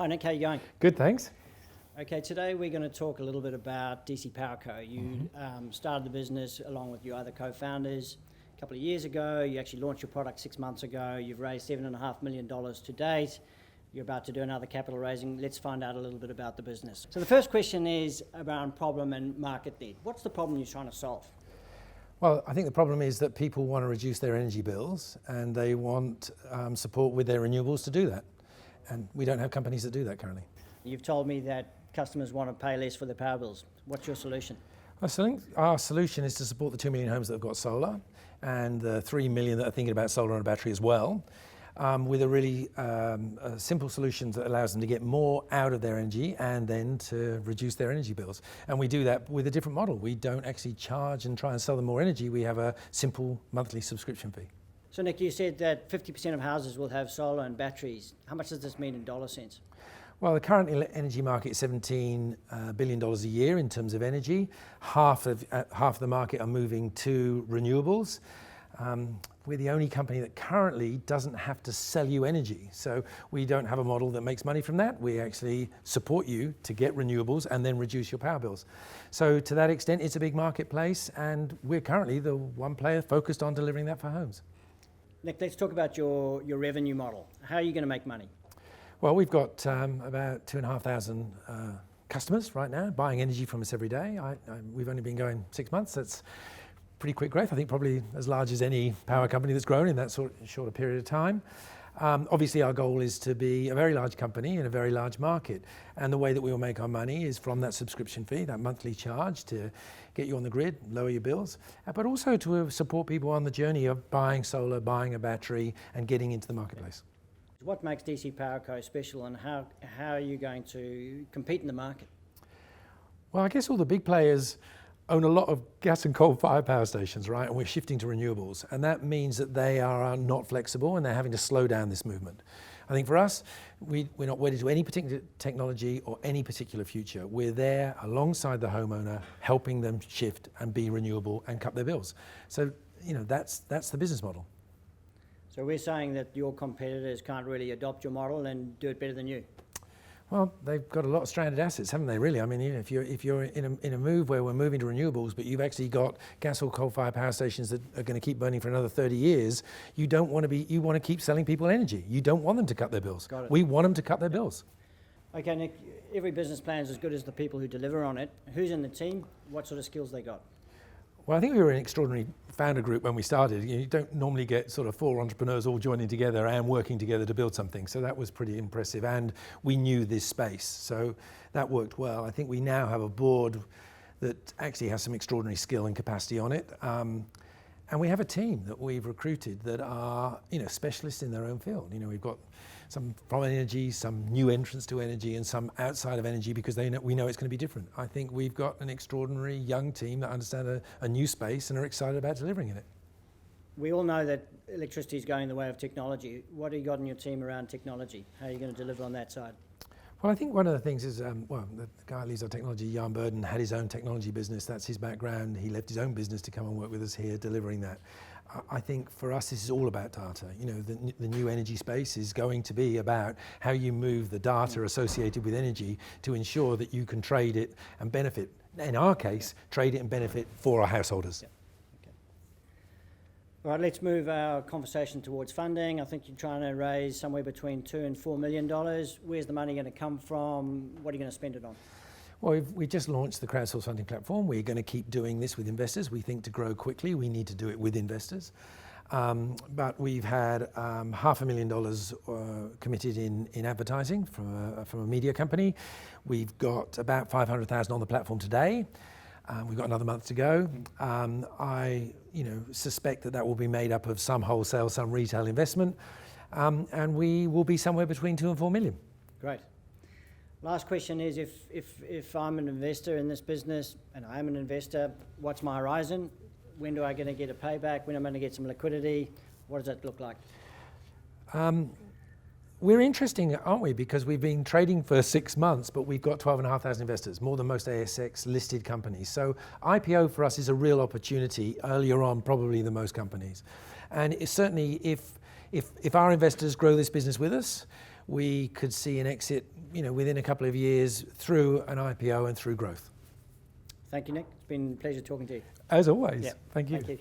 Hi Nick, how you going? Good, thanks. Okay, today we're going to talk a little bit about DC Power Co. You started the business along with your other co-founders a couple of years ago. You actually launched your product 6 months ago. You've raised $7.5 million to date. You're about to do another capital raising. Let's find out a little bit about the business. So the first question is around problem and market need. What's the problem you're trying to solve? Well, I think the problem is that people want to reduce their energy bills and they want support with their renewables to do that. And we don't have companies that do that currently. You've told me that customers want to pay less for their power bills. What's your solution? Our solution is to support the 2 million homes that have got solar and the 3 million that are thinking about solar and a battery as well, with a really simple solution that allows them to get more out of their energy and then to reduce their energy bills. And we do that with a different model. We don't actually charge and try and sell them more energy. We have a simple monthly subscription fee. So Nick, you said that 50% of houses will have solar and batteries. How much does this mean in dollar cents? Well, the current energy market is $17 billion a year in terms of energy. Half of the market are moving to renewables. We're the only company that currently doesn't have to sell you energy. So we don't have a model that makes money from that. We actually support you to get renewables and then reduce your power bills. So to that extent, it's a big marketplace, and we're currently the one player focused on delivering that for homes. Nick, let's talk about your revenue model. How are you going to make money? Well, we've got about 2,500 customers right now buying energy from us every day. We've only been going 6 months. That's pretty quick growth. I think probably as large as any power company that's grown in that shorter period of time. Obviously, our goal is to be a very large company in a very large market. And the way that we will make our money is from that subscription fee, that monthly charge to get you on the grid, lower your bills, but also to support people on the journey of buying solar, buying a battery, and getting into the marketplace. What makes DC Power Co. special, and how are you going to compete in the market? Well, I guess all the big players own a lot of gas and coal-fired power stations, right? And we're shifting to renewables. And that means that they are not flexible and they're having to slow down this movement. I think for us, we're not wedded to any particular technology or any particular future. We're there alongside the homeowner, helping them shift and be renewable and cut their bills. So, that's the business model. So we're saying that your competitors can't really adopt your model and do it better than you. Well, they've got a lot of stranded assets, haven't they, really? I mean, if you're in a move where we're moving to renewables, but you've actually got gas or coal-fired power stations that are going to keep burning for another 30 years, you want to keep selling people energy. You don't want them to cut their bills. Got it. We want them to cut their bills. Okay, Nick, every business plan is as good as the people who deliver on it. Who's in the team? What sort of skills they got? Well, I think we were an extraordinary founder group when we started. You don't normally get sort of 4 entrepreneurs all joining together and working together to build something. So that was pretty impressive. And we knew this space. So that worked well. I think we now have a board that actually has some extraordinary skill and capacity on it. And we have a team that we've recruited that are, specialists in their own field. We've got some from energy, some new entrants to energy, and some outside of energy because we know it's going to be different. I think we've got an extraordinary young team that understand a new space and are excited about delivering in it. We all know that electricity is going the way of technology. What have you got in your team around technology? How are you going to deliver on that side? Well, I think one of the things is, the guy who leads our technology, Jan Burden, had his own technology business. That's his background. He left his own business to come and work with us here, delivering that. I think for us, this is all about data. The new energy space is going to be about how you move the data associated with energy to ensure that you can trade it and benefit. In our case, trade it and benefit for our householders. Yeah. Okay. All right, let's move our conversation towards funding. I think you're trying to raise somewhere between $2 and $4 million. Where's the money going to come from? What are you going to spend it on? Well, we just launched the crowdsourced funding platform. We're going to keep doing this with investors. We think to grow quickly, we need to do it with investors. But we've had $500,000 committed in advertising from a media company. We've got about 500,000 on the platform today. We've got another month to go. I suspect that will be made up of some wholesale, some retail investment, and we will be somewhere between 2 and 4 million. Great. Last question is, if I'm an investor in this business, and I am an investor, what's my horizon? When do I going to get a payback? When am I going to get some liquidity? What does that look like? We're interesting, aren't we? Because we've been trading for 6 months, but we've got 12,500 investors, more than most ASX listed companies. So IPO for us is a real opportunity earlier on, probably than most companies. And it's certainly if our investors grow this business with us, we could see an exit within a couple of years through an IPO and through growth. Thank you, Nick. It's been a pleasure talking to you. As always. Yep. Thank you. Thank you.